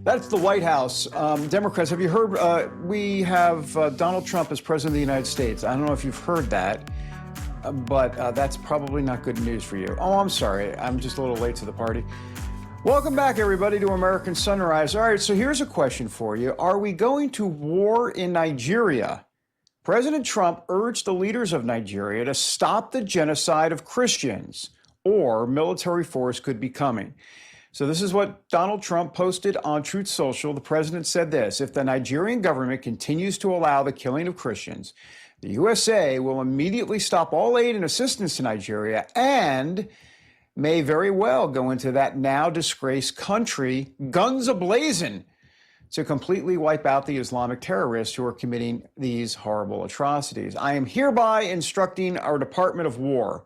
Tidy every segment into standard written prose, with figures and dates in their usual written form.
That's the White House. Democrats, have you heard? We have Donald Trump as president of the United States. I don't know if you've heard that, but that's probably not good news for you. Oh, I'm sorry. I'm just a little late to the party. Welcome back, everybody, to American Sunrise. All right, so here's a question for you. Are we going to war in Nigeria? President Trump urged the leaders of Nigeria to stop the genocide of Christians, or military force could be coming. So this is what Donald Trump posted on Truth Social. The president said this: if the Nigerian government continues to allow the killing of Christians, the USA will immediately stop all aid and assistance to Nigeria and may very well go into that now disgraced country, guns ablazing, to completely wipe out the Islamic terrorists who are committing these horrible atrocities. I am hereby instructing our Department of War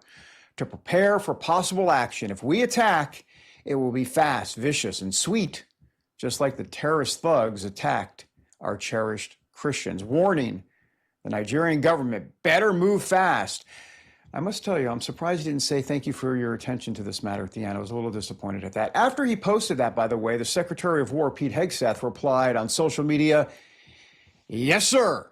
to prepare for possible action. If we attack, it will be fast, vicious, and sweet, just like the terrorist thugs attacked our cherished Christians. Warning, the Nigerian government better move fast. I must tell you, I'm surprised he didn't say thank you for your attention to this matter at the end. I was a little disappointed at that. After he posted that, by the way, the Secretary of War, Pete Hegseth, replied on social media, "Yes, sir."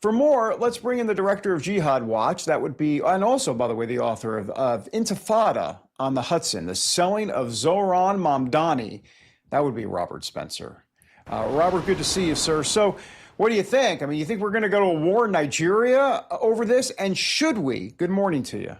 For more, let's bring in the director of Jihad Watch. That would be, and also, by the way, the author of Intifada on the Hudson, the selling of Zohran Mamdani. That would be Robert Spencer. Robert, good to see you, sir. So what do you think? I mean, you think we're going to go to a war in Nigeria over this? And should we? Good morning to you.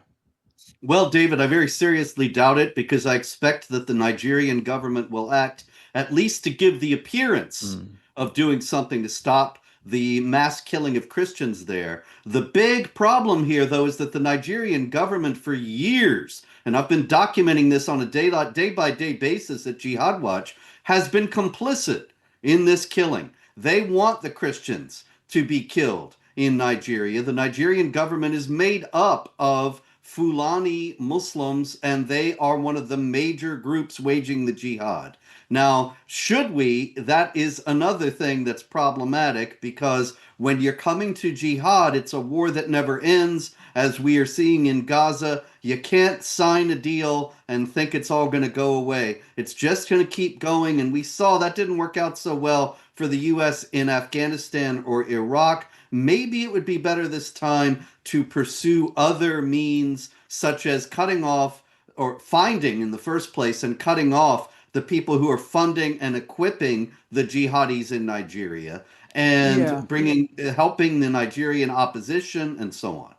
Well, David, I very seriously doubt it, because I expect that the Nigerian government will act at least to give the appearance of doing something to stop the mass killing of Christians there. The big problem here, though, is that the Nigerian government for years, and I've been documenting this on a day-by-day basis at Jihad Watch, has been complicit in this killing. They want the Christians to be killed in Nigeria. The Nigerian government is made up of Fulani Muslims, and they are one of the major groups waging the jihad. Now, should we? That is another thing that's problematic, because when you're coming to jihad, it's a war that never ends. As we are seeing in Gaza, you can't sign a deal and think it's all going to go away. It's just going to keep going, and we saw that didn't work out so well for the U.S. in Afghanistan or Iraq. Maybe it would be better this time to pursue other means, such as cutting off, or finding in the first place and cutting off the people who are funding and equipping the jihadis in Nigeria, and helping the Nigerian opposition and so on.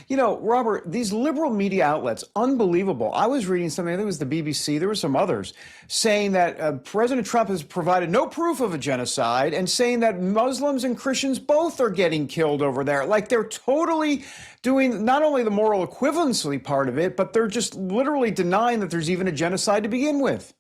You know, Robert, these liberal media outlets, unbelievable. I was reading something, I think it was the BBC, there were some others, saying that President Trump has provided no proof of a genocide, and saying that Muslims and Christians both are getting killed over there. Like, they're totally doing not only the moral equivalency part of it, but they're just literally denying that there's even a genocide to begin with.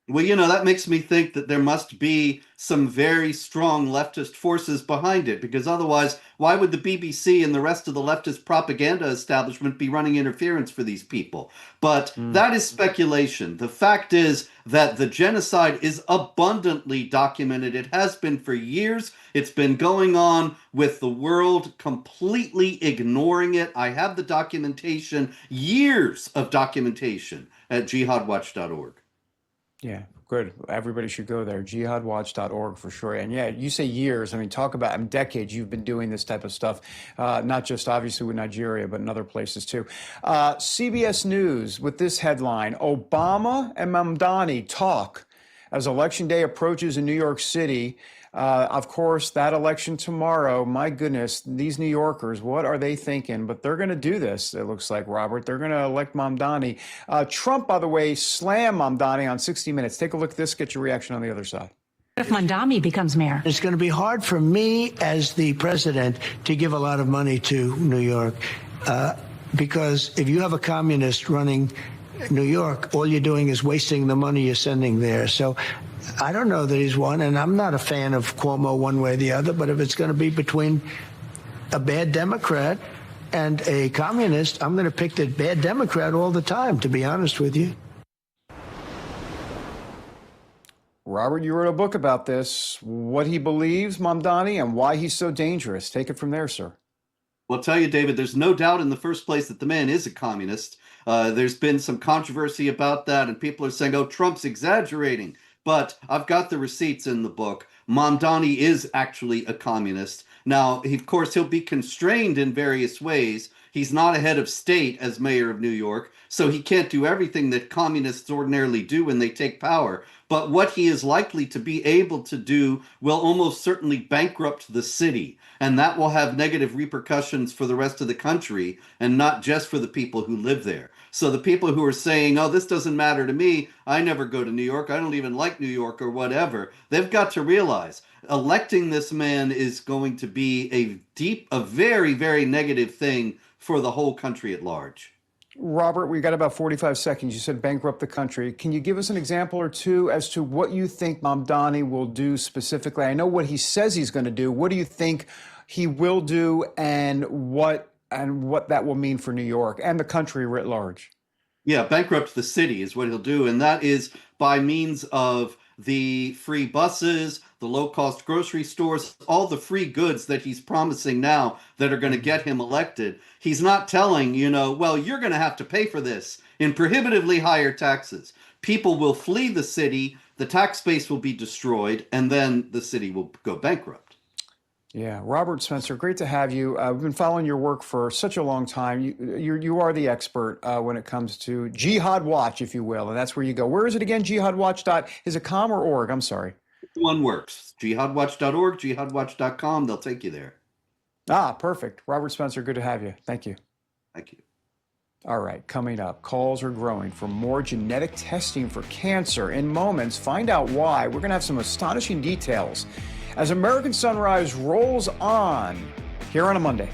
Well, that makes me think that there must be some very strong leftist forces behind it, because otherwise, why would the BBC and the rest of the leftist propaganda establishment be running interference for these people? But that is speculation. The fact is that the genocide is abundantly documented. It has been for years. It's been going on with the world completely ignoring it. I have the documentation, years of documentation, at jihadwatch.org. Yeah, good. Everybody should go there, jihadwatch.org for sure. And yeah, you say years. I mean, talk about decades you've been doing this type of stuff, not just obviously with Nigeria, but in other places too. CBS News with this headline: Obama and Mamdani talk as Election Day approaches in New York City. Of course, that election tomorrow, my goodness, these New Yorkers, what are they thinking? But they're going to do this, it looks like, Robert. They're going to elect Mamdani. Trump, by the way, slammed Mamdani on 60 Minutes. Take a look at this, get your reaction on the other side. If Mamdani becomes mayor, it's going to be hard for me as the president to give a lot of money to New York, because if you have a communist running New York, all you're doing is wasting the money you're sending there. So I don't know that he's won, and I'm not a fan of Cuomo one way or the other, but if it's going to be between a bad Democrat and a communist, I'm going to pick the bad Democrat all the time, to be honest with you. Robert, you wrote a book about this, what he believes, Mamdani, and why he's so dangerous. Take it from there, sir. Well, I'll tell you, David, there's no doubt in the first place that the man is a communist. There's been some controversy about that, and people are saying, oh, Trump's exaggerating. but I've got the receipts in the book. Mamdani is actually a communist. Now, of course, he'll be constrained in various ways. He's not a head of state as mayor of New York, so he can't do everything that communists ordinarily do when they take power. But what he is likely to be able to do will almost certainly bankrupt the city, and that will have negative repercussions for the rest of the country and not just for the people who live there. So the people who are saying, oh, this doesn't matter to me, I never go to New York, I don't even like New York or whatever, they've got to realize electing this man is going to be a very, very negative thing for the whole country at large. Robert, we got about 45 seconds. You said bankrupt the country. Can you give us an example or two as to what you think Mamdani will do specifically? I know what he says he's going to do. What do you think he will do, and what that will mean for New York and the country writ large? Yeah, bankrupt the city is what he'll do, and that is by means of the free buses, the low-cost grocery stores, all the free goods that he's promising now that are going to get him elected. He's not telling, well, you're going to have to pay for this in prohibitively higher taxes. People will flee the city, the tax base will be destroyed, and then the city will go bankrupt. Yeah, Robert Spencer, great to have you. We've been following your work for such a long time. You are the expert when it comes to Jihad Watch, if you will, and that's where you go. Where is it again? Jihadwatch. Is it com or org? I'm sorry. One works. Jihadwatch.org, jihadwatch.com. They'll take you there. Ah, perfect. Robert Spencer, good to have you. Thank you. Thank you. All right, coming up, calls are growing for more genetic testing for cancer. In moments, find out why. We're going to have some astonishing details as American Sunrise rolls on here on a Monday.